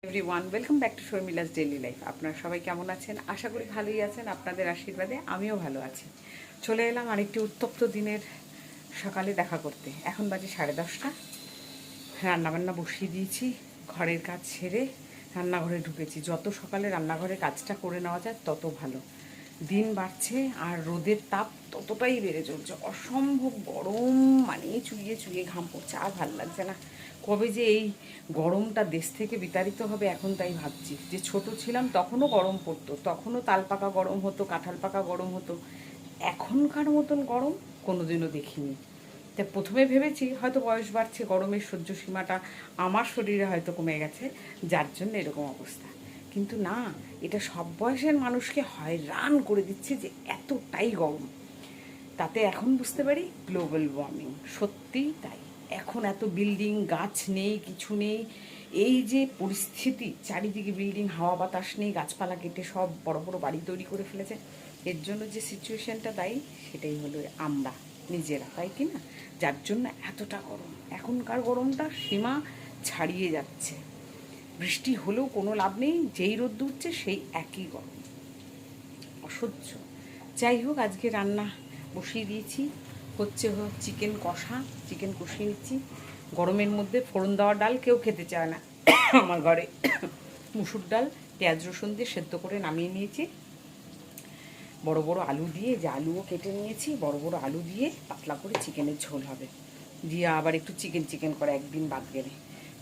Everyone, welcome back to Sharmila's daily life. আপনারা সবাই কেমন আছেন? আশা করি ভালোই আছেন। আপনাদের আশীর্বাদে আমিও ভালো আছি। চলে এলাম আরেকটি উত্তপ্ত দিনের সকালে দেখা করতে। এখন বাজে 10:30। রান্নাবান্না বসিয়ে দিয়েছি, ঘরের কাজ সেরে রান্নাঘরে ঢুকেছি। যত সকালে রান্নাঘরের কাজটা করে নেওয়া যায় তত ভালো। দিন বাড়ছে আর রোদের তাপ ততটাই বেড়ে চলছে। অসম্ভব গরম, মানে চুইয়ে চুইয়ে ঘাম পড়ছে, আর ভাল লাগছে না। কবে যে এই গরমটা দেশ থেকে বিতাড়িত হবে এখন তাই ভাবছি। যে ছোট ছিলাম তখনও গরম পড়তো, তখনও তাল পাকা গরম হতো, কাঁঠাল পাকা গরম হতো। এখনকার মতন গরম কোনোদিনও দেখিনি। তা প্রথমে ভেবেছি হয়তো বয়স বাড়ছে, গরমের সহ্য সীমাটা আমার শরীরে হয়তো কমে গেছে, যার জন্য এরকম অবস্থা। কিন্তু না, এটা সব বয়সের মানুষকে হয়রান করে দিচ্ছে যে এতটাই গরম। তাতে এখন বুঝতে পারি গ্লোবাল ওয়ার্মিং, সত্যিই তাই। এখন এত বিল্ডিং, গাছ নেই, কিছু নেই। এই যে পরিস্থিতি, চারিদিকে বিল্ডিং, হাওয়া বাতাস নেই, গাছপালা কেটে সব বড় বড় বাড়ি তৈরি করে ফেলেছে। এর জন্য যে সিচুয়েশনটা দায়ী সেটাই হলো আমরা নিজেরা, তাই কি না? যার জন্য এতটা গরম। এখনকার গরমটা সীমা ছাড়িয়ে যাচ্ছে। বৃষ্টি হলেও কোনো লাভ নেই, যেই রোদ উঠছে সেই একই গরম, অসহ্য। যাই হোক, আজকে রান্না বসিয়ে দিয়েছি। হচ্ছে চিকেন কষা, চিকেন কষিয়ে নিচ্ছি। গরমের মধ্যে ফোড়ন দেওয়া ডাল কেউ খেতে চায় না আমার ঘরে। মুসুর ডাল পেঁয়াজ রসুন দিয়ে সেদ্ধ করে নামিয়ে নিয়েছি। বড় বড় আলু দিয়ে, যে আলুও কেটে নিয়েছি, বড় বড় আলু দিয়ে পাতলা করে চিকেনের ঝোল হবে। দিয়ে আবার একটু চিকেন করে একদিন বাদ গেলে।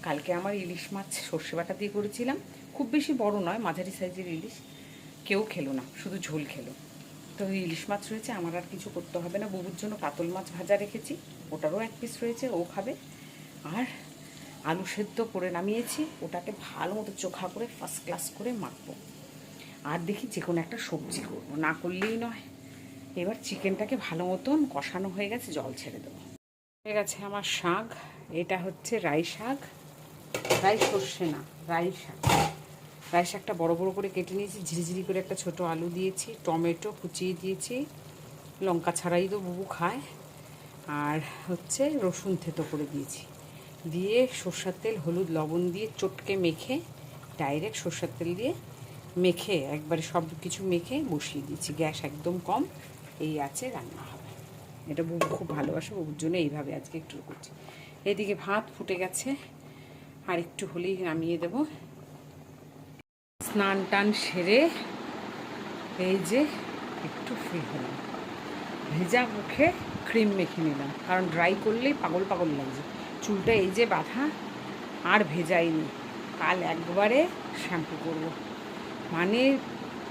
কালকে আমার ইলিশ মাছ সর্ষে বাটা দিয়ে করেছিলাম, খুব বেশি বড় নয়, মাঝারি সাইজের ইলিশ। কেউ খেলো না, শুধু ঝোল খেলো। তো ইলিশ মাছ রয়েছে, আমার আর কিছু করতে হবে না। বুবুর জন্য কাতল মাছ ভাজা রেখেছি, ওটারও এক পিস রয়েছে, ও খাবে। আর আলু সেদ্ধ করে নামিয়েছি, ওটাকে ভালো মতো চোখা করে ফার্স্ট ক্লাস করে মাখবো। আর দেখি যে কোনো একটা সবজি করবো, না করলেই নয়। এবার চিকেনটাকে ভালো মতন কষানো হয়ে গেছে, জল ছেড়ে দেবো। হয়ে গেছে আমার শাক। এটা হচ্ছে রাই শাক, রাই সর্ষে না, রাই শাক। রাই শাকটা বড় বড় করে কেটে নিয়েছি, ঝিরিঝিরি করে একটা ছোট আলু দিয়েছি, টমেটো কুচিয়ে দিয়েছি, লঙ্কা ছাড়াই তো বুবু খায়। আর হচ্ছে রসুন থেতো করে দিয়েছি, দিয়ে সর্ষের তেল হলুদ লবণ দিয়ে চটকে মেখে, ডাইরেক্ট সর্ষের তেল দিয়ে মেখে একবারে সব কিছু মেখে বসিয়ে দিয়েছি। গ্যাস একদম কম, এই আছে, রান্না হবে। এটা বুবু খুব ভালোবাসে, বুবুর জন্য এইভাবে আজকে একটু করছি। এদিকে ভাত ফুটে গেছে, আর একটু হলেই নামিয়ে দেব। স্নান টান সেরে এই যে একটু ফ্রি হলাম, ভেজা মুখে ক্রিম মেখে নিলাম, কারণ ড্রাই করলেই পাগল পাগল লাগছে। চুলটা এই যে বাঁধা, আর ভেজাইনি। কাল একবারে শ্যাম্পু করব। মানে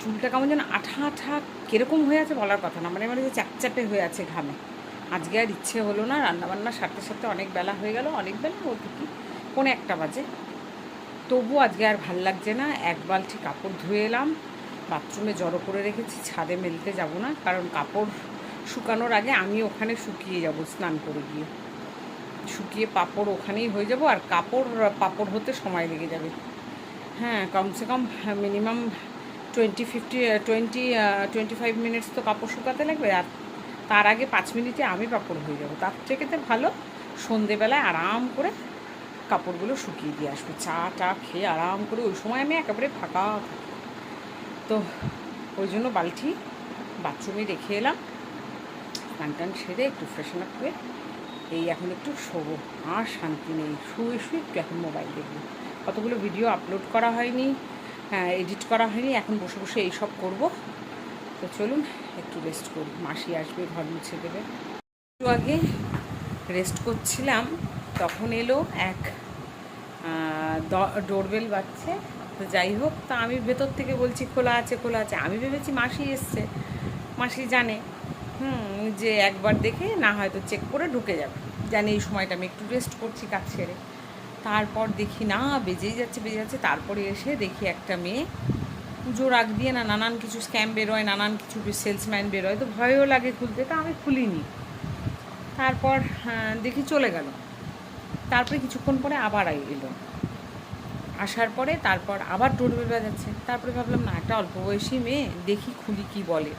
চুলটা কেমন যেন আঠা আঠা কীরকম হয়ে আছে বলার কথা না, মানে যে চ্যাপচ্যাপে হয়ে আছে ঘামে। আজকে আর ইচ্ছে হলো না, রান্নাবান্না সারতে সারতে অনেক বেলা হয়ে গেল, অনেক বেলা বলতে কি 1:45 বাজে। তবু আজকে আর ভাল লাগছে না। এক বালতি কাপড় ধুয়ে এলাম, বাথরুমে জড়ো করে রেখেছি, ছাদে মেলতে যাব না, কারণ কাপড় শুকানোর আগে আমি ওখানে শুকিয়ে যাব, স্নান করে গিয়ে শুকিয়ে পাপড় ওখানেই হয়ে যাব। আর পাপড় হতে সময় লেগে যাবে। হ্যাঁ, কমসে কম মিনিমাম 25 মিনিটস তো কাপড় শুকাতে লাগবে। আর তার আগে 5 মিনিটে আমি পাপড় হয়ে যাব। তার থেকে তো ভালো সন্ধেবেলায় আরাম করে কাপড়গুলো শুকিয়ে দিয়ে আসবো, চা টা খেয়ে আরাম করে। ওই সময় আমি একেবারে ফাঁকা থাকি। তো ওই জন্য বালতি বাথরুমে রেখে এলাম। স্নান টান সেরে একটু ফ্রেশন আপ হয়ে এই এখন একটু শোবো। আর শান্তি নেই, শুয়ে শুয়ে একটু এখন মোবাইল দেখবো। কতগুলো ভিডিও আপলোড করা হয়নি, এডিট করা হয়নি, এখন বসে বসে এইসব করবো। তো চলুন একটু রেস্ট করি, মাসি আসবে, ঘর মুছে দেবে। একটু আগে রেস্ট করছিলাম, তখন এলো এক ডোরবেল বাজছে। তো যাই হোক, তা আমি ভেতর থেকে বলছি খোলা আছে খোলা আছে। আমি ভেবেছি মাসি এসছে, মাসি জানে যে একবার দেখে না হয়তো চেক করে ঢুকে যাবে, জানি এই সময়টা আমি একটু রেস্ট করছি কাজ সেরে। তারপর দেখি না, বেজেই যাচ্ছে। তারপরে এসে দেখি একটা মেয়ে পুজোর আগ দিয়ে না নানান কিছু স্ক্যাম বেরোয়, নানান কিছু সেলসম্যান বেরোয়, তো ভয়ও লাগে খুলতে, তা আমি খুলিনি। তারপর দেখি চলে গেল। তারপরে কিছুক্ষণ পরে আবার এলো, আসার পরে তারপর আবার ডোরবেল বাজাচ্ছে। তারপরে ভাবলাম না, একটা অল্প বয়সী মেয়ে, দেখি খুলি কি বলে।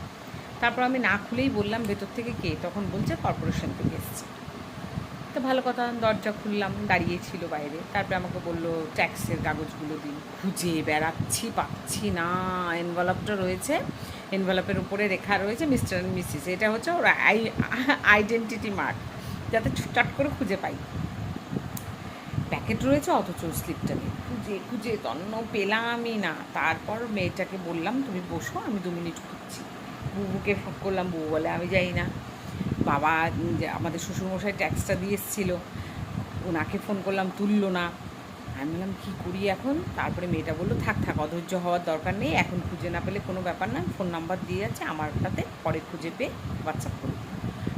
তারপর আমি না খুলেই বললাম ভেতর থেকে কে, তখন বলছে কর্পোরেশন থেকে এসছে। তো ভালো কথা, দরজা খুললাম, দাঁড়িয়েছিল বাইরে। তারপরে আমাকে বললো ট্যাক্সের কাগজগুলো দিন। খুঁজে বেড়াচ্ছি, পাচ্ছি না। এনভেলপটা রয়েছে, এনভেলপের উপরে লেখা রয়েছে মিস্টার অ্যান্ড মিসিস। এটা হচ্ছে ওর আইডেন্টিটি মার্ক, যাতে চট করে খুঁজে পাই। প্যাকেট রয়েছে অথচ স্লিপটা নেই। খুঁজে খুঁজে তন্ন পেলামই না। তারপর মেয়েটাকে বললাম তুমি বসো, আমি 2 মিনিট খুঁজছি। বুবুকে ফোন করলাম, বুবু বলে আমি যাই না। বাবা আমাদের শ্বশুরমশাই ট্যাক্সটা দিয়ে এসেছিলো, ওনাকে ফোন করলাম, তুললো না। আমি বললাম কী করি এখন। তারপরে মেয়েটা বললো থাক থাক, অধৈর্য হওয়ার দরকার নেই, এখন খুঁজে না পেলে কোনো ব্যাপার না, ফোন নাম্বার দিয়ে আছে আমারটাতে, পরে খুঁজে পেয়ে হোয়াটসঅ্যাপ করে দিই।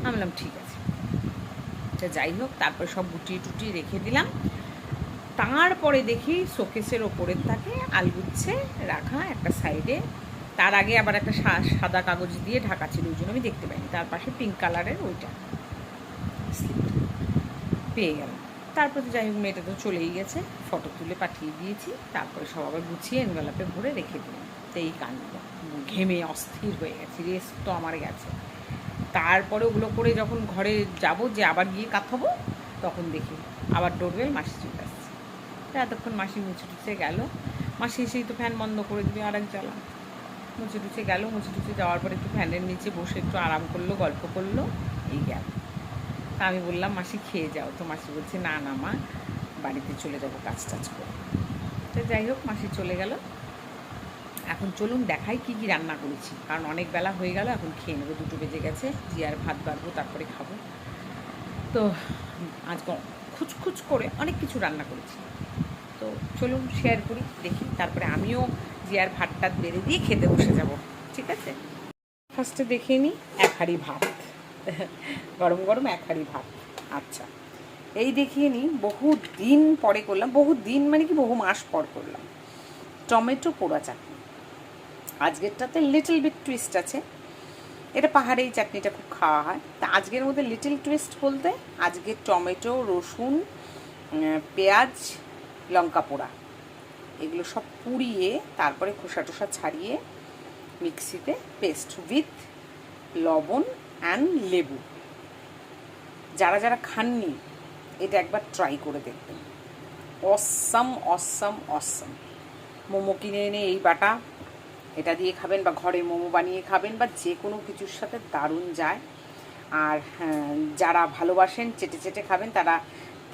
আমি বললাম ঠিক আছে। তা যাই হোক, তারপরে সব গুটিয়ে টুটিয়ে রেখে দিলাম। তারপরে দেখি শোকেসের ওপরের থাকে আলগুচ্ছে রাখা একটা সাইডে। তার আগে আবার একটা সাদা কাগজ দিয়ে ঢাকা ছিল, ওই জন্য আমি দেখতে পাইনি। তার পাশে পিঙ্ক কালারের ওইটা স্লিপটা পেয়ে গেলাম। তারপর তো যাই হোক, মেয়েটা তো চলেই গেছে, ফটো তুলে পাঠিয়ে দিয়েছি। তারপরে সব আবার গুছিয়ে এনভেলপে ভরে রেখে দিলাম। তো এই কাণ্ড, ঘেমে অস্থির হয়ে গেছি, রেস্ট তো আমার গেছে। তারপরে ওগুলো করে যখন ঘরে যাব, যে আবার গিয়ে কাঁথাবো, তখন দেখি আবার ডোরবেল, মাসি চলে আসছে। এতক্ষণ মাসি মুছে টুছে গেল। মাসি এসেই তো ফ্যান বন্ধ করে দিবি, আর এক জ্বালা। মুছে টুছে গেল, মুছে টুছে যাওয়ার পরে একটু ফ্যানের নিচে বসে একটু আরাম করলো, গল্প করলো, এই গেল। তা আমি বললাম মাসি খেয়ে যাও, তো মাসি বলছে না না মা, বাড়িতে চলে যাবো কাজ টাজ করে। তো যাই হোক, মাসি চলে গেল। এখন চলুন দেখাই কী কী রান্না করেছি, কারণ অনেক বেলা হয়ে গেল, এখন খেয়ে নেবো, 2 বেজে গেছে। জিয়ার ভাত বাড়বো, তারপরে খাবো। তো আজকে খুচখুচ করে অনেক কিছু রান্না করেছি, তো চলুন শেয়ার করি, দেখি। তারপরে আমিও জিয়ার ভাত টাত বেড়ে দিয়ে খেতে বসে যাব, ঠিক আছে। ফার্স্টে দেখিয়ে নিই, 1 হাঁড়ি ভাত, গরম গরম 1 হাঁড়ি ভাত। আচ্ছা, এই দেখিয়ে নিই, বহু দিন পরে করলাম, বহু দিন মানে কি বহু মাস পর করলাম টমেটো পোড়া চাটনি। আজকেরটাতে লিটল বিট টুইস্ট আছে। এটা পাহাড়ে এই চাটনিটা খুব খাওয়া হয়। তা আজকের মধ্যে লিটল টুইস্ট বলতে, আজকে টমেটো, রসুন, পেঁয়াজ, লঙ্কা পোড়া, এগুলো সব পুড়িয়ে তারপরে খোসা টোসা ছাড়িয়ে মিক্সিতে পেস্ট উইথ লবণ অ্যান্ড লেবু। যারা যারা খাননি, এটা একবার ট্রাই করে দেখবেন। Awesome awesome awesome. মোমো কিনে এনে এই বাটা, এটা দিয়ে খাবেন, বা ঘরে মোমো বানিয়ে খাবেন, বা যে কোনো কিছুর সাথে দারুণ যায়। আর যারা ভালোবাসেন চেটে চেটে খাবেন, তারা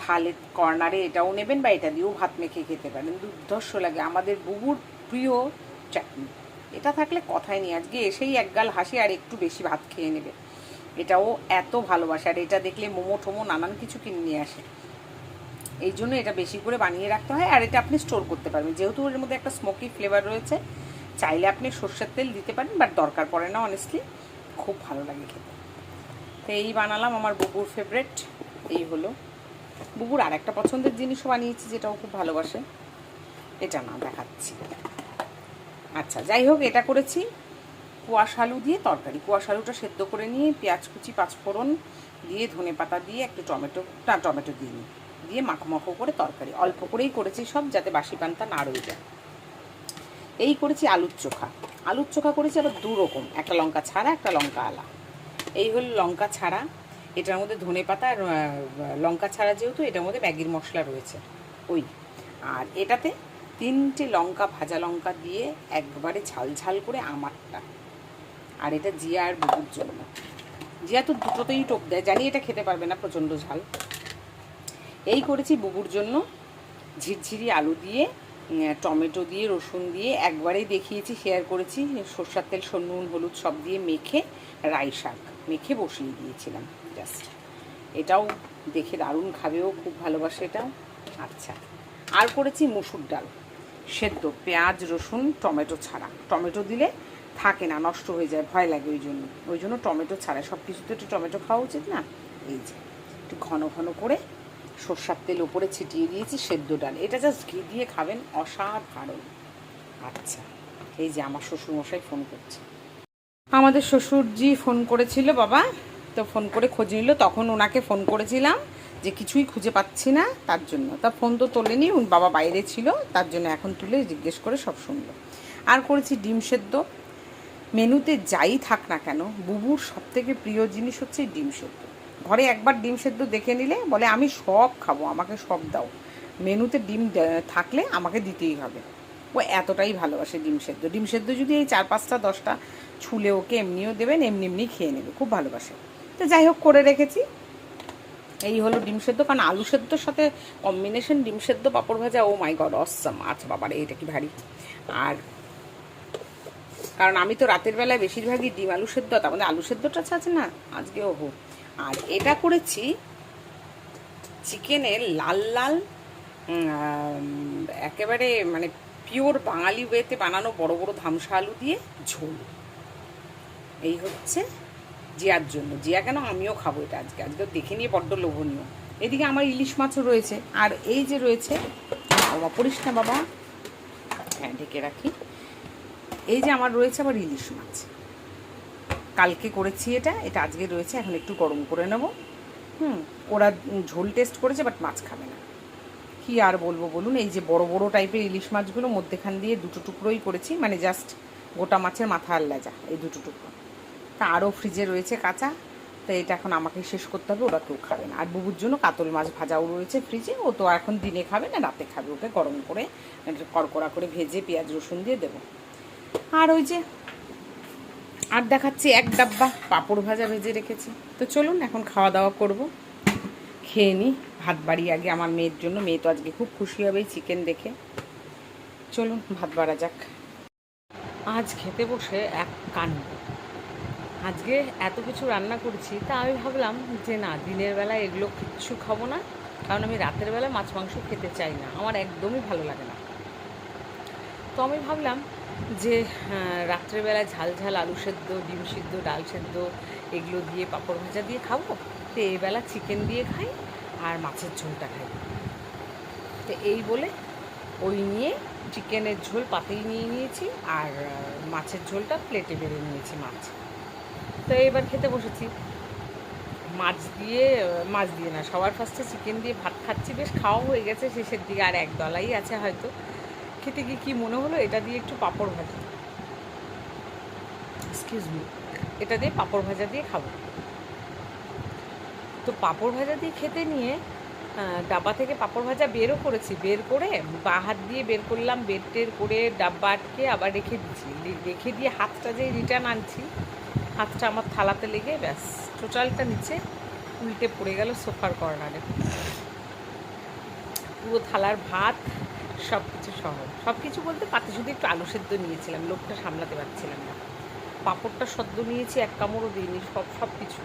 থালের কর্নারে এটাও নেবেন, বা এটা দিয়েও ভাত মেখে খেতে পারেন, দুর্ধর্ষ লাগে। আমাদের বুবুর প্রিয় চাটনি, এটা থাকলে কথাই নেই। আজকে এসেই একগাল হাসি আর একটু বেশি ভাত খেয়ে নেবে। এটাও এত ভালোবাসে, আর এটা দেখলে মোমো টোমো নানান কিছু কিনে নিয়ে আসে। এই জন্য এটা বেশি করে বানিয়ে রাখতে হয়। আর এটা আপনি স্টোর করতে পারবেন, যেহেতু এর মধ্যে একটা স্মোকি ফ্লেভার রয়েছে। চাইলে আপনি সর্ষের তেল দিতে পারেন, বাট দরকার পড়ে না অনেস্টলি, খুব ভালো লাগে খেতে। তো এই বানালাম, আমার বুবুর ফেভারেট। এই হলো বুবুর আর একটা পছন্দের জিনিসও বানিয়েছি, যেটাও খুব ভালোবাসে, এটা না দেখাচ্ছি। আচ্ছা, যাই হোক, এটা করেছি কুয়াশ আলু দিয়ে তরকারি। কুয়াশ আলুটা সেদ্ধ করে নিয়ে পেঁয়াজ কুচি, 5 ফোড়ন দিয়ে, ধনে পাতা দিয়ে, একটু টমেটো দিয়ে মাখো মাখো করে তরকারি। অল্প করেই করেছি সব, যাতে বাসি পান্তা না রয়ে যায়। এই করেছি আলুর চোখা। আলুর চোখা করেছি আবার 2 রকম, একটা লঙ্কা ছাড়া, একটা লঙ্কা আলা। এই হলো লঙ্কা ছাড়া। এটার মধ্যে ধনে পাতা আর লঙ্কা ছাড়া, যেহেতু এটার মধ্যে ম্যাগির মশলা রয়েছে ওই। আর এটাতে 3টে লঙ্কা, ভাজা লঙ্কা দিয়ে একবারে ঝাল ঝাল করে আমারটা। আর এটা জিয়া আর বুবুর জন্য। জিয়া তো দুটোতেই টোপ দেয়, জানি এটা খেতে পারবে না, প্রচণ্ড ঝাল। এই করেছি বুবুর জন্য ঝিরঝিরি আলু দিয়ে, টমেটো দিয়ে, রসুন দিয়ে, একবারেই দেখিয়েছি, শেয়ার করেছি। সরষের তেল, নুন, হলুদ সব দিয়ে মেখে, রাই শাক মেখে বসিয়ে দিয়েছিলাম জাস্ট। এটাও দেখে দারুণ, খাবেও খুব ভালোবাসে এটাও। আচ্ছা, আর করেছি মুসুর ডাল সেদ্ধ, পেঁয়াজ, রসুন, টমেটো ছাড়া। টমেটো দিলে থাকে না, নষ্ট হয়ে যায়, ভয় লাগে, ওই জন্য টমেটো ছাড়া। সব কিছুতে একটু টমেটো খাওয়া উচিত না। এই যে একটু ঘন ঘন করে সর্ষের তেল ওপরে ছিটিয়ে দিয়েছি, সেদ্ধ ডাল। এটা জাস্ট ঘি দিয়ে খাবেন, অসাধারণ। আচ্ছা, এই যে আমার শ্বশুরমশাই ফোন করছে। আমাদের শ্বশুরজি ফোন করেছিল বাবা, তো ফোন করে খোঁজ নিল। তখন ওনাকে ফোন করেছিলাম যে কিছুই খুঁজে পাচ্ছি না, তার জন্য। তা ফোন তো তোলেনি, বাবা বাইরে ছিল, তার জন্য এখন তুলে জিজ্ঞেস করে সব শুনলো। আর করেছি ডিম সেদ্ধ। মেনুতে যাই থাক না কেন, বুবুর সবথেকে প্রিয় জিনিস হচ্ছে ডিম সেদ্ধ। ঘরে একবার ডিম সেদ্ধ দেখে নিলে বলে আমি সব খাবো, আমাকে সব দাও, মেনুতে ডিম থাকলে আমাকে দিতেই হবে। ও এতটাই ভালোবাসে ডিম সেদ্ধ। ডিম সেদ্ধ যদি এই 4-5টা 10টা ছুলে ওকে এমনিও দেবেন, এমনি এমনি খেয়ে নেবে, খুব ভালোবাসে। তো যাই হোক, করে রেখেছি। এই হলো ডিম সেদ্ধ, কারণ আলু সেদ্ধর সাথে কম্বিনেশন ডিম সেদ্ধ পাঁপড় ভাজা, ও মাই গড অসাম। আচ্ছা বাবারে, এটা কি ভারী। আর কারণ আমি তো রাতের বেলায় বেশিরভাগই ডিম আলু সেদ্ধ, তার মধ্যে আলু সেদ্ধটা আছে না আজকে, ওহো। আর এটা করেছি চিকেনের লাল লাল একেবারে মানে পিওর বাঙালি ওয়েতে বানানো বড় বড় ধামসা আলু দিয়ে ঝোল। এই হচ্ছে জিয়ার জন্য। জিয়া কেন, আমিও খাবো এটা আজকে। আজকে দেখে নিয়ে বড্ড লোভনীয়। এদিকে আমার ইলিশ মাছও রয়েছে। আর এই যে রয়েছে, পড়িস না বাবা, হ্যাঁ ঢেকে রাখি। এই যে আমার রয়েছে আবার ইলিশ মাছ, কালকে করেছি এটা, এটা আজকে রয়েছে। এখন একটু গরম করে নেব। ওরা ঝোল টেস্ট করেছে, বাট মাছ খাবে না। কি আর বলবো বলুন। এই যে বড় বড় টাইপের ইলিশ মাছগুলো মধ্যেখান দিয়ে 2টো টুকরোই করেছি, মানে জাস্ট গোটা মাছের মাথা আর লেজা, এই 2টো টুকরো। তা আরও ফ্রিজে রয়েছে কাঁচা, তো এটা এখন আমাকেই শেষ করতে হবে, ওরা কেউ খাবে না। আর বুবুর জন্য কাতল মাছ ভাজাও রয়েছে ফ্রিজে, ও তো এখন দিনে খাবে না, রাতে খাবে। ওকে গরম করে কড়কড়া করে ভেজে পেঁয়াজ রসুন দিয়ে দেবো। আর ওই যে আর দেখাচ্ছি, 1 ডাব্বা পাঁপড় ভাজা ভেজে রেখেছি। তো চলুন এখন খাওয়া দাওয়া করব, খেয়ে নিই। ভাত বাড়ি আগে আমার মেয়ের জন্য, মেয়ে তো আজকে খুব খুশি হবে এই চিকেন দেখে। চলুন ভাত বাড়া যাক। আজ খেতে বসে এক কাণ্ড। আজকে এত কিছু রান্না করেছি, তা আমি ভাবলাম যে না, দিনের বেলা এগুলো কিচ্ছু খাবো না, কারণ আমি রাতের বেলা মাছ মাংস খেতে চাই না, আমার একদমই ভালো লাগে না। তো আমি ভাবলাম যে রাত্রেবেলায় ঝাল ঝাল আলু সেদ্ধ, ডিম সিদ্ধ, ডাল সেদ্ধ এগুলো দিয়ে পাঁপড় ভাজা দিয়ে খাবো, তো এবেলা চিকেন দিয়ে খাই আর মাছের ঝোলটা খাই। তো এই বলে ওই নিয়ে চিকেনের ঝোল পাতেই নিয়ে নিয়েছি, আর মাছের ঝোলটা প্লেটে বেড়ে নিয়েছি মাছ। তো এবার খেতে বসেছি। মাছ দিয়ে না, সবার ফার্স্টে চিকেন দিয়ে ভাত খাচ্ছি, বেশ খাওয়া হয়ে গেছে শেষের দিকে, আর 1 ডলাই আছে হয়তো। খেতে গিয়ে কী মনে হলো, এটা দিয়ে একটু পাঁপড় ভাজা, এক্সকিউজ মি, এটা দিয়ে পাঁপড় ভাজা দিয়ে খাবো। তো পাঁপড় ভাজা দিয়ে খেতে নিয়ে ডাব্বা থেকে পাঁপড় ভাজা বেরও করেছি, বের করে বা হাত দিয়ে বের করলাম, বের টের করে ডাব্বা আটকে আবার রেখে দিচ্ছি। রেখে দিয়ে হাতটা যে রিটার্ন আনছি, হাতটা আমার থালাতে লেগে ব্যাস টোটালটা নিচে উল্টে পড়ে গেল সোফার কর্নারে। পুরো থালার ভাত সব কিছু সহ, সব কিছু বলতে পাতে শুধু একটু আলু সেদ্ধ নিয়েছিলাম, লোকটা সামলাতে পারছিলাম না। পাঁপড়টা সদ্য নিয়েছি, 1 কামড়ও দিইনি, সব কিছু।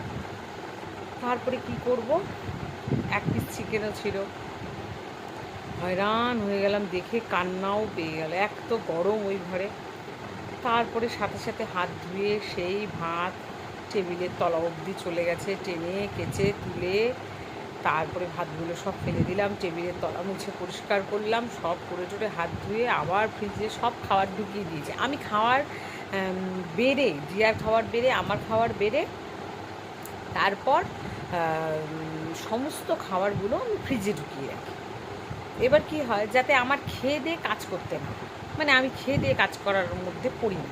তারপরে কি করব, 1 পিস চিকেনও ছিল। হয়রান হয়ে গেলাম দেখে, কান্নাও পেয়ে গেল, এক তো গরম ওই ঘরে। তারপরে সাথে সাথে হাত ধুয়ে সেই ভাত টেবিলের তলা অবধি চলে গেছে, টেনে কেচে তুলে তারপরে ভাতগুলো সব ফেলে দিলাম, টেবিলের তলা মুছে পরিষ্কার করলাম, সব করে টোরে হাত ধুয়ে আবার ফ্রিজে সব খাবার ঢুকিয়ে দিয়েছি। আমি খাওয়ার বেড়ে, জিয়ার খাওয়ার বেড়ে, আমার খাওয়ার বেড়ে, তারপর সমস্ত খাবারগুলো আমি ফ্রিজে ঢুকিয়ে রাখি। এবার কি হয়, যাতে আমার খেয়ে দিয়ে কাজ করতে না, মানে আমি খেয়ে দিয়ে কাজ করার মধ্যে পড়ি না।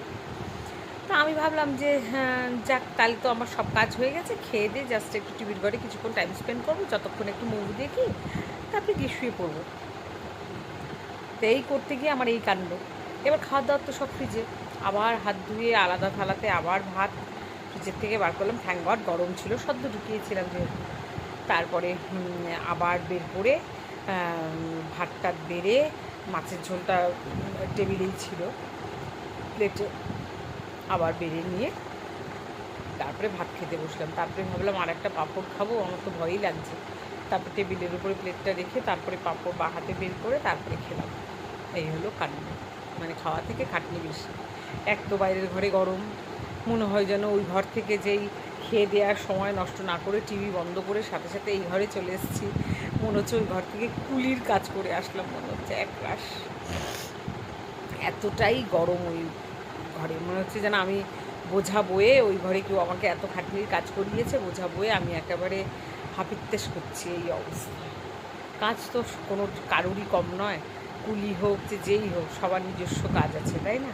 তো আমি ভাবলাম যে যাক, তাহলে তো আমার সব কাজ হয়ে গেছে, খেয়ে দিয়ে জাস্ট একটু টিভির ঘরে কিছুক্ষণ টাইম স্পেন্ড করবো, যতক্ষণ একটু মুভি দেখি, তারপরে গিয়ে শুয়ে পড়বো। তো এই করতে গিয়ে আমার এই কাণ্ড। এবার খাওয়া দাওয়ার তো সব ফ্রিজে, আবার হাত ধুয়ে আলাদা থালাতে আবার ভাত ফ্রিজের থেকে বার করলাম, থ্যাঙ্ক গড গরম ছিল, সদ্য ঢুকিয়েছিলাম যেহেতু। তারপরে আবার বের করে ভাতটা বেড়ে, মাছের ঝোলটা টেবিলেই ছিল প্লেটে, আবার বেড়ে নিয়ে তারপরে ভাত খেতে বসলাম। তারপরে ভাবলাম আর একটা পাঁপড় খাবো, আমার তো ভয়ই লাগছে। তারপরে টেবিলের উপরে প্লেটটা রেখে তারপরে পাঁপড় বা হাতে বের করে তারপরে খেলাম। এই হলো কাণ্ড, মানে খাওয়া থেকে খাটনি বেশি। এক তো বাইরের ঘরে গরম, মনে হয় যেন ওই ঘর থেকে যেই খেয়ে দেওয়ার সময় নষ্ট না করে টিভি বন্ধ করে সাথে সাথে এই ঘরে চলে এসেছি, মনে হচ্ছে ওই ঘর থেকে কুলির কাজ করে আসলাম, মনে হচ্ছে একরাশ। এতটাই গরম ওই ঘরে, মনে হচ্ছে যেন আমি বোঝা বয়ে, ওই ঘরে কেউ আমাকে এত খাটনির কাজ করিয়েছে, বোঝা বয়ে আমি একেবারে হাপিত্তেশ করছি। এই অবস্থা, কাজ তো কোনো কারুরই কম নয়, কুলি হোক যে যেই হোক, সবার নিজস্ব কাজ আছে, তাই না?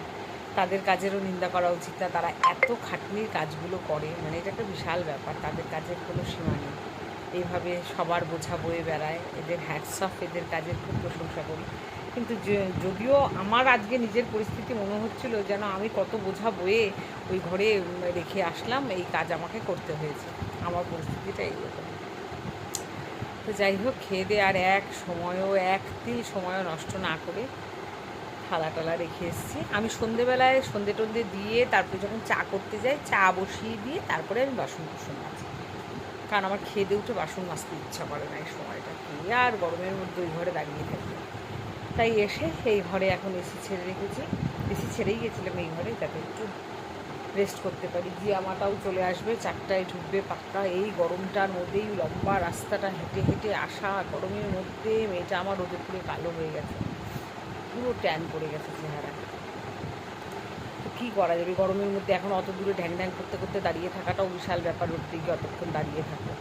তাদের কাজেরও নিন্দা করা উচিত না। তারা এত খাটনির কাজগুলো করে, মানে এটা একটা বিশাল ব্যাপার। তাদের কাজের কোনো সীমা নেই। এইভাবে সবার বোঝা বয়ে বেড়ায়, এদের হ্যাটস অফ, এদের কাজের খুব প্রশংসা করি। কিন্তু যদিও আমার আজকে নিজের পরিস্থিতি মনে হচ্ছিল যেন আমি কত বোঝা বয়ে ওই ঘরে রেখে আসলাম, এই কাজ আমাকে করতে হয়েছে। আমার পরিস্থিতিটা এইরকম। তো যাই হোক, খেয়ে দিয়ে আর এক তিল সময়ও নষ্ট না করে থালা টালা রেখে এসেছি। আমি সন্ধেবেলায় সন্ধে টন্ধে দিয়ে তারপরে যখন চা করতে যাই, চা বসিয়ে দিয়ে তারপরে আমি বাসন কুসন মাজি, কারণ আমার খেয়ে উঠে বাসন মাজতে ইচ্ছা করে না এই সময়টা। কি আর গরমের মধ্যে ওই ঘরে দাঁড়িয়ে থাকি। তাই এসে এই ঘরে এখন এসি ছেড়ে রেখেছি। এসি ছেড়েই গেছিলাম এই ঘরে, যাতে একটু রেস্ট করতে পারি। জিয়া মাটাও চলে আসবে, 4টায় ঢুকবে পাক্কা। এই গরমটার মধ্যেই লম্বা রাস্তাটা হেঁটে হেঁটে আসা, গরমের মধ্যে মেয়েটা আমার রোদে পুরো কালো হয়ে গেছে, পুরো ট্যান পড়ে গেছে চেহারা। তো কী করা যাবে গরমের মধ্যে? এখন অত দূরে ঢ্যাং ঢ্যাং করতে করতে দাঁড়িয়ে থাকাটাও বিশাল ব্যাপার, রোদে গিয়ে অতক্ষণ দাঁড়িয়ে থাকো।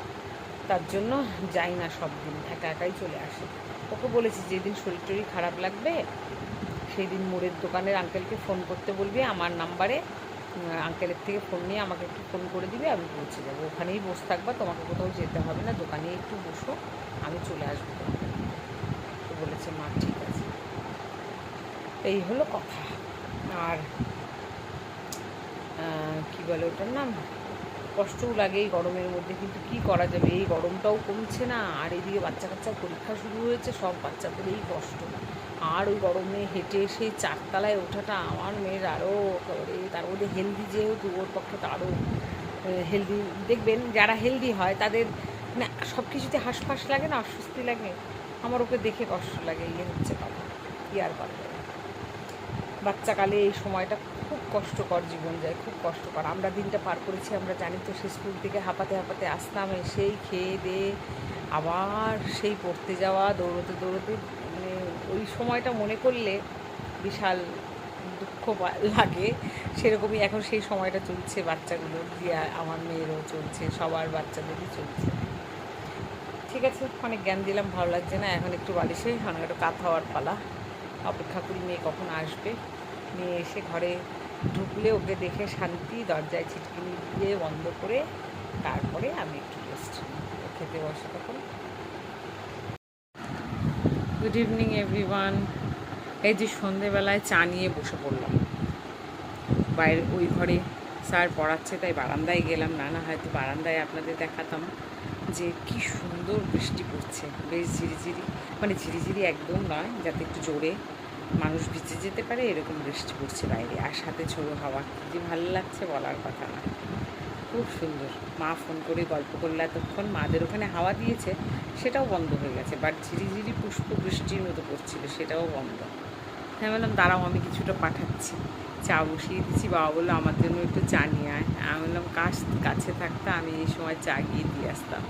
তার জন্য যাই না, সব দিন একা একাই চলে আসে। ওকে বলেছি যেদিন শরীর টরীর খারাপ লাগবে সেই দিন মোড়ের দোকানের আঙ্কেলকে ফোন করতে বলবি, আমার নাম্বারে আঙ্কেলের থেকে ফোন নিয়ে আমাকে একটু ফোন করে দিবে, আমি পৌঁছে যাবো। ওখানেই বসে থাকবা, তোমাকে কোথাও যেতে হবে না, দোকানে একটু বসো, আমি চলে আসবো। তো বলেছে মা ঠিক আছে। এই হলো কথা। আর কী বলে ওটার নাম, কষ্টও লাগে এই গরমের মধ্যে, কিন্তু কি করা যাবে, এই গরমটাও কমছে না। আর এইদিকে বাচ্চা কাচ্চার পরীক্ষা শুরু হয়েছে, সব বাচ্চাদের এই কষ্ট। আর ওই গরমে হেঁটে সেই 4তলায় ওঠাটা আমার মেয়ের আরও একেবারে, তার মধ্যে হেলদি যেহেতু, ওর পক্ষে তো আরও হেলদি। দেখবেন যারা হেলদি হয় তাদের না সব কিছুতে হাঁসফাঁস লাগে না, অস্বস্তি লাগে। আমার ওকে দেখে কষ্ট লাগে, ইয়ে হচ্ছে কথা, কী আর করা যাবে। বাচ্চাকালে এই সময়টা খুব কষ্টকর, জীবন যায় খুব কষ্টকর। আমরা দিনটা পার করেছি, আমরা জানি তো। সে স্কুল থেকে হাঁপাতে হাঁপাতে আসতাম, সেই খেয়ে দিয়ে আবার সেই পড়তে যাওয়া, দৌড়তে দৌড়তে, মানে ওই সময়টা মনে করলে বিশাল দুঃখ লাগে। সেরকমই এখন সেই সময়টা চলছে বাচ্চাগুলোর, দিয়া আমার মেয়েরও চলছে, সবার বাচ্চাদেরই চলছে। ঠিক আছে, অনেক জ্ঞান দিলাম, ভালো লাগছে না। এখন একটু বালিশে একটু কাত হওয়ার পালা। অপেক্ষা করি মেয়ে কখন আসবে। মেয়ে এসে ঘরে ঢুকলে ওকে দেখে শান্তি, দরজায় ছিটকিনি দিয়ে বন্ধ করে তারপরে আমি একটু রেস্ট খেতে বসে তখন। Good evening everyone. এই যে সন্ধেবেলায় চা নিয়ে বসে পড়লাম বাইরে, ওই ঘরে স্যার পড়াচ্ছে তাই বারান্দায় গেলাম। না হয়তো বারান্দায় আপনাদের দেখাতাম যে কি সুন্দর বৃষ্টি পড়ছে, বেশ ঝিরিঝিরি, মানে ঝিরিঝিরি একদম নয়, যাতে একটু জোরে মানুষ ভিজে যেতে পারে এরকম বৃষ্টি পড়ছে বাইরে। আর সাথে ঝোড়ো হাওয়া, যে ভালো লাগছে বলার কথা না, খুব সুন্দর। মা ফোন করে গল্প করলে এতক্ষণ, মাদের ওখানে হাওয়া দিয়েছে, সেটাও বন্ধ হয়ে গেছে, বাট ঝিরিঝিরি পুষ্প বৃষ্টির মতো পড়ছিল, সেটাও বন্ধ। হ্যাঁ, বললাম দাঁড়াও আমি কিছুটা পাঠাচ্ছি। চা বসিয়ে দিচ্ছি, বাবা বললো আমার জন্য একটু চা নিয়ে আয়। আমি বললাম কাছে থাকতে আমি এই সময় চা গিয়ে দিয়ে আসতাম,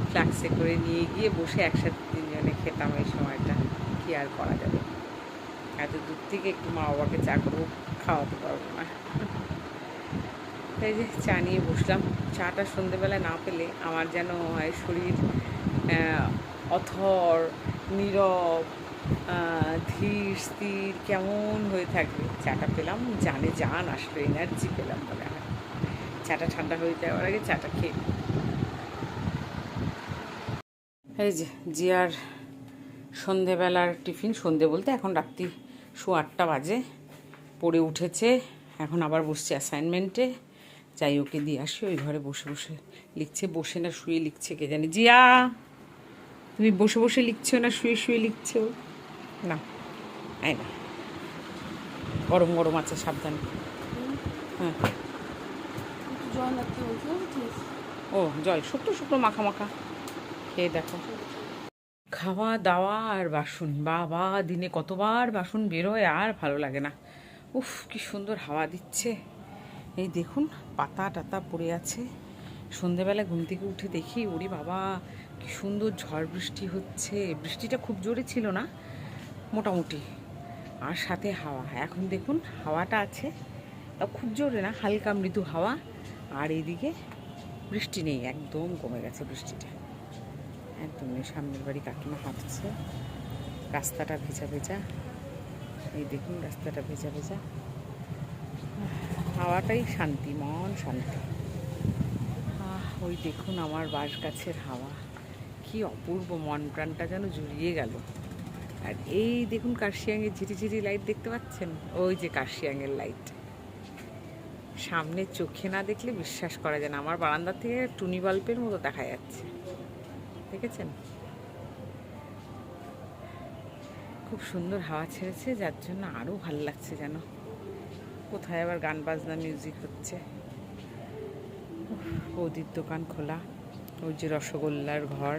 ফ্লাক্সে করে নিয়ে গিয়ে বসে একসাথে 3জনে খেতাম এই সময়টা। কি আর করা যাবে, এত দূর থেকে একটু মা বাবাকে চা করবো, খাওয়াতে পারবো না। তাই যে চা নিয়ে বসলাম। চাটা সন্ধেবেলা না পেলে আমার যেন হয় শরীর অথর, নীরব, ধীর স্থির কেমন হয়ে থাকবে। চাটা পেলাম, জান আসলো, এনার্জি পেলাম বলে হয়। চাটা ঠান্ডা হয়ে যাওয়ার আগে চাটা খেয়ে। এই যে জিয়ার সন্ধেবেলার টিফিন, সন্ধে বলতে এখন রাত্রি 8:15 বাজে, পড়ে উঠেছে। এখন আবার বসছে অ্যাসাইনমেন্টে, যাই ওকে দিয়ে আসি। ওই ঘরে বসে বসে লিখছে, বসে না শুয়ে লিখছে কে জানে। জিয়া, তুমি বসে বসে লিখছো না শুয়ে শুয়ে লিখছো? না, এই না, গরম গরম আছে, সাবধানে। হ্যাঁ, ও জল শুকনো শুকনো মাখা মাখা খেয়ে দেখো। খাওয়া দাওয়া আর বাসন, বাবা দিনে কতবার বাসন বেরোয়, আর ভালো লাগে না। উফ, কি সুন্দর হাওয়া দিচ্ছে। এই দেখুন পাতা টাতা পড়ে আছে। সন্ধেবেলায় ঘুম থেকে উঠে দেখি, ওরে বাবা কি সুন্দর ঝড় বৃষ্টি হচ্ছে। বৃষ্টিটা খুব জোরে ছিল না, মোটামুটি, আর সাথে হাওয়া। এখন দেখুন হাওয়াটা আছে, তাও খুব জোরে না, হালকা মৃদু হাওয়া। আর এইদিকে বৃষ্টি নেই, একদম কমে গেছে বৃষ্টিটা। একদম সামনের বাড়ি কাকিমা হাঁটছে, রাস্তাটা ভেজা ভেজা, এই দেখুন রাস্তাটা ভেজা ভেজা। হাওয়াটাই শান্তি, মন শান্তি। ওই দেখুন আমার বাঁশ গাছের হাওয়া, কি অপূর্ব, মন প্রাণটা যেন জুড়িয়ে গেল। আর এই দেখুন কার্শিয়াংয়ের ঝিরিঝিরি লাইট দেখতে পাচ্ছেন, ওই যে কার্শিয়াংয়ের লাইট সামনে, চোখে না দেখলে বিশ্বাস করা যায় না। আমার বারান্দা থেকে টুনি বাল্বের মতো দেখা যাচ্ছে, দেখেছেন? খুব সুন্দর হাওয়া ছেড়েছে, যার জন্য আরও ভালো লাগছে যেন। কোথায় আবার গান বাজনা মিউজিক হচ্ছে। বৌদির দোকান খোলা, ওই যে রসগোল্লার ঘর,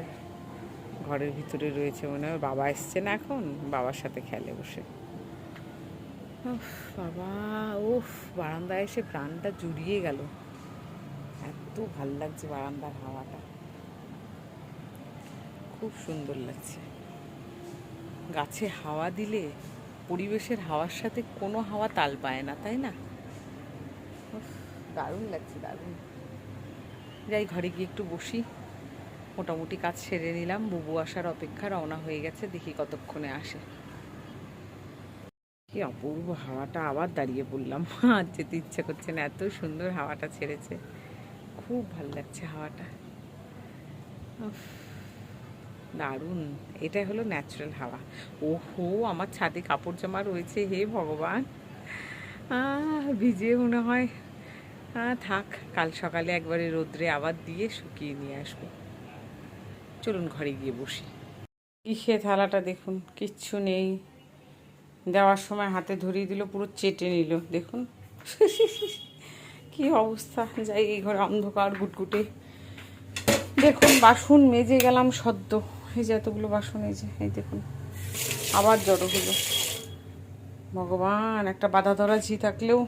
ঘরের ভিতরে রয়েছে মনে হয়। বাবা এসছে না এখন, বাবার সাথে খেলে বসে। বাবা, উফ, বারান্দায় এসে প্রাণটা জুড়িয়ে গেল, এত ভাল লাগছে বারান্দার হাওয়াটা, খুব সুন্দর লাগছে। গাছে হাওয়া দিলে পরিবেশের হাওয়ার সাথে কোনো হাওয়া তাল পায় না, তাই না? দারুণ লাগছে, দারুণ। যাই, ঘরে গিয়ে একটু বসি, মোটামুটি কাজ সেরে নিলাম। বুবু আসার অপেক্ষা, রওনা হয়ে গেছে, দেখি কতক্ষণে আসে। কি অপূর্ব হাওয়াটা, আবার দাঁড়িয়ে পড়লাম, আর যেতে ইচ্ছে করছে না, এত সুন্দর হাওয়াটা ছেড়েছে, খুব ভালো লাগছে হাওয়াটা, দারুণ। এটা হলো ন্যাচারাল হাওয়া। ওহো, আমার ছাদে কাপড় জামা রয়েছে, হে ভগবান, ভিজে মনে হয় থাক, কাল সকালে একবারে রোদ্রে আবার দিয়ে শুকিয়ে নিয়ে আসবো। চলুন ঘরে গিয়ে বসি। কিসে থালাটা দেখুন, কিচ্ছু নেই, দেওয়ার সময় হাতে ধরিয়ে দিল, পুরো চেটে নিল, দেখুন কি অবস্থা। যাই, এই ঘরে অন্ধকার গুটগুটে। দেখুন বাসন মেজে গেলাম সদ্য, এই যে এতগুলো বাসন, এই যে, এই দেখুন আবার জড়ো হলো। ভগবান, একটা বাধা ধরা ঝি থাকলেও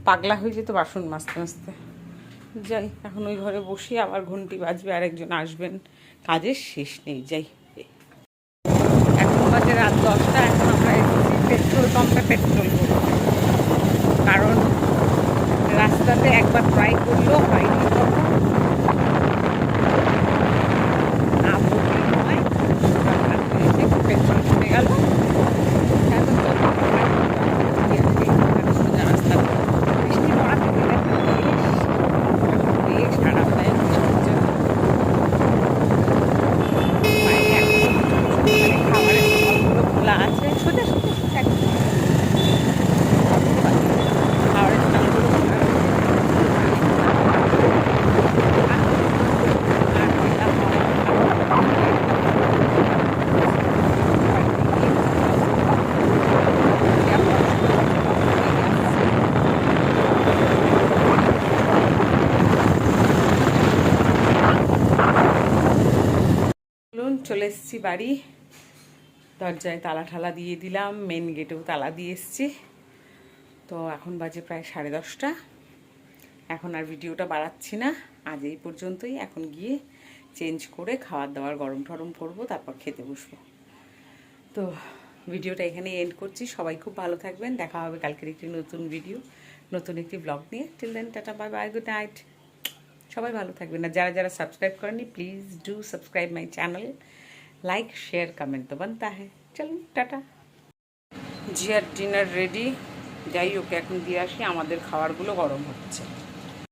পাগলা হয়ে যেত বাসন মাজতে মাজতে। যাই, এখন ওই ঘরে বসি, আবার ঘন্টি বাজবে, আরেকজন আসবেন, কাজের শেষ নেই। যাই, এখন বাজে রাত 10টা, এখন আমরা এসেছি পেট্রোল পাম্পে পেট্রোল করবো, কারণ রাস্তাতে একবার ট্রাই করলেও হয়নি, পেট্রোল কিনে গেল। বৃষ্টি পড়া বেশ খারাপ হয়, খাবারের দোকানগুলো খোলা আছে, সোজা সোজা সোজা খাবারের দোকানগুলো খোলা আছে। চলে এসেছি বাড়ি, দরজায় তালা ঠালা দিয়ে দিলাম, মেন গেটেও তালা দিয়ে এসেছি। তো এখন বাজে প্রায় 10:30। এখন আর ভিডিওটা বাড়াচ্ছি না, আজ এই পর্যন্তই। এখন গিয়ে চেঞ্জ করে খাবার দাবার গরম টরম করবো, তারপর খেতে বসবো। তো ভিডিওটা এখানে এন্ড করছি। সবাই খুব ভালো থাকবেন, দেখা হবে কালকের একটি নতুন ভিডিও, নতুন একটি ব্লগ নিয়ে। Till then, tata, bye bye, good night. সবাই ভালো থাকবেন। আর যারা যারা সাবস্ক্রাইব করেনি, please do subscribe my channel. Like share comment तो बनता है। चलो टाटा। জিয়ার ডিনার রেডি, যাই ওকে এখন দিয়ে আসি, আমাদের খাবারগুলো গরম হচ্ছে।